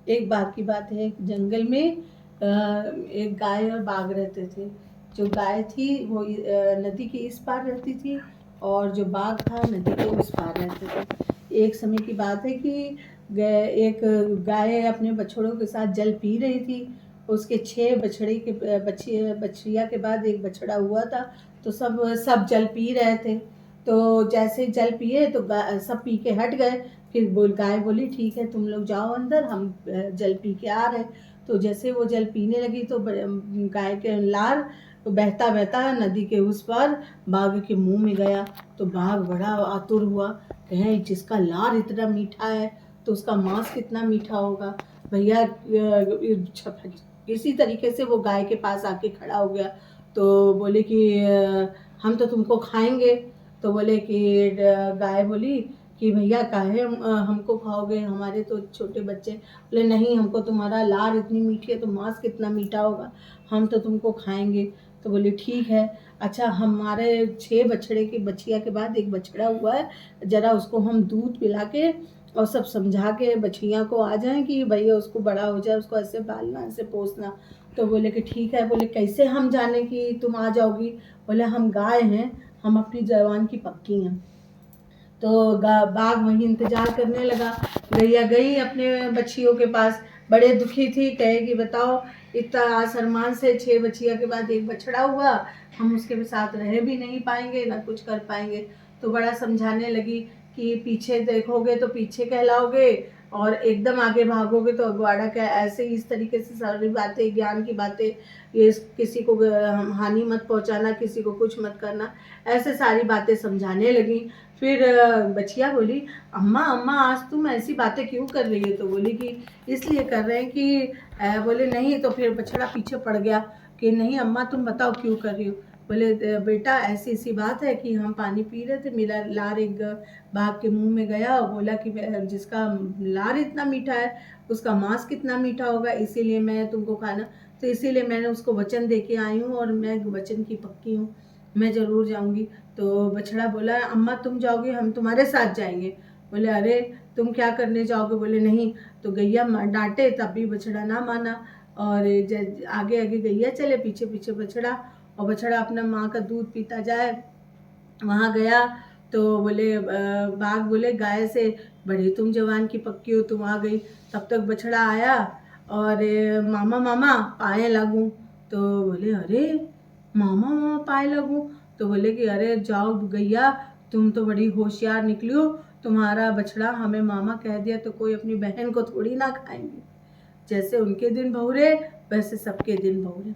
एक बार की बात है, एक जंगल में एक गाय और बाघ रहते थे। जो गाय थी वो नदी के इस पार रहती थी और जो बाघ था नदी के उस पार रहते थे। एक समय की बात है कि एक गाय अपने बछड़ों के साथ जल पी रही थी। उसके 6 बछड़े के बछड़िया के बाद एक बछड़ा हुआ था। तो सब जल पी रहे थे। तो जैसे जल पिए तो सब पी के हट गए। फिर गाय बोली ठीक है तुम लोग जाओ अंदर, हम जल पी के आ रहे। तो जैसे वो जल पीने लगी तो गाय के लार बहता बहता नदी के उस पार बाघ के मुंह में गया। तो बाघ बड़ा आतुर हुआ, कहे जिसका लार इतना मीठा है तो उसका मांस कितना मीठा होगा। भैया इसी तरीके से वो गाय के पास आके खड़ा हो गया। तो बोले कि हम तो तुमको खाएंगे। तो बोले कि गाय बोली कि भैया काहे हमको खाओगे, हमारे तो छोटे बच्चे। बोले नहीं, हमको तुम्हारा लार इतनी मीठी है तो मांस कितना मीठा होगा, हम तो तुमको खाएंगे। तो बोले ठीक है, अच्छा हमारे 6 बछड़े की बछिया के बाद एक बछड़ा हुआ है, जरा उसको हम दूध पिला के और सब समझा के बछिया को आ जाए कि भैया उसको बड़ा हो जाए, उसको ऐसे पालना ऐसे पोसना। तो बोले कि ठीक है। बोले कैसे हम जाने कि तुम आ जाओगी। बोले हम गाय हैं, हम अपनी जवान की पक्की हैं। तो बाघ वहीं इंतजार करने लगा। गैया गई अपने बच्चियों के पास, बड़े दुखी थी, कहे कि बताओ इतना आसरमान से 6 बच्चिया के बाद एक बछड़ा हुआ, हम उसके साथ रह भी नहीं पाएंगे ना कुछ कर पाएंगे। तो बड़ा समझाने लगी कि पीछे देखोगे तो पीछे कहलाओगे और एकदम आगे भागोगे तो अगवाड़ा क्या। ऐसे इस तरीके से सारी बातें, ज्ञान की बातें, ये किसी को हानि मत पहुंचाना, किसी को कुछ मत करना, ऐसे सारी बातें समझाने लगी। फिर बचिया बोली अम्मा अम्मा आज तुम ऐसी बातें क्यों कर रही हो। तो बोली कि इसलिए कर रहे हैं कि बोले नहीं। तो फिर बछड़ा पीछे पड़ गया कि नहीं अम्मा तुम बताओ क्यों कर रही हो। बोले बेटा ऐसी ऐसी बात है कि हम पानी पी रहे थे, मेरा लार एक बाघ के मुंह में गया और बोला कि जिसका लार इतना मीठा है उसका मांस कितना मीठा होगा, इसीलिए मैं तुमको खाना, तो इसीलिए मैंने उसको वचन दे के आई हूँ और मैं वचन की पक्की हूँ, मैं ज़रूर जाऊँगी। तो बछड़ा बोला अम्मा तुम जाओगे, हम तुम्हारे साथ जाएंगे। बोले अरे तुम क्या करने जाओगे। बोले नहीं। तो गैया डांटे तब भी बछड़ा ना माना और आगे आगे गैया चले, पीछे पीछे बछड़ा, और बछड़ा अपना माँ का दूध पीता जाए। वहाँ गया तो बोले बाघ बोले गाय से बड़ी तुम जवान की पक्की हो, तुम आ गई। तब तक बछड़ा आया और मामा मामा पाए लगूं। तो बोले अरे मामा मामा पाए लगूं। तो बोले कि अरे जाओ गैया, तुम तो बड़ी होशियार निकली हो, तुम्हारा बछड़ा हमें मामा कह दिया तो कोई अपनी बहन को थोड़ी ना खाएंगे। जैसे उनके दिन बहुरे वैसे सबके दिन बहुरे।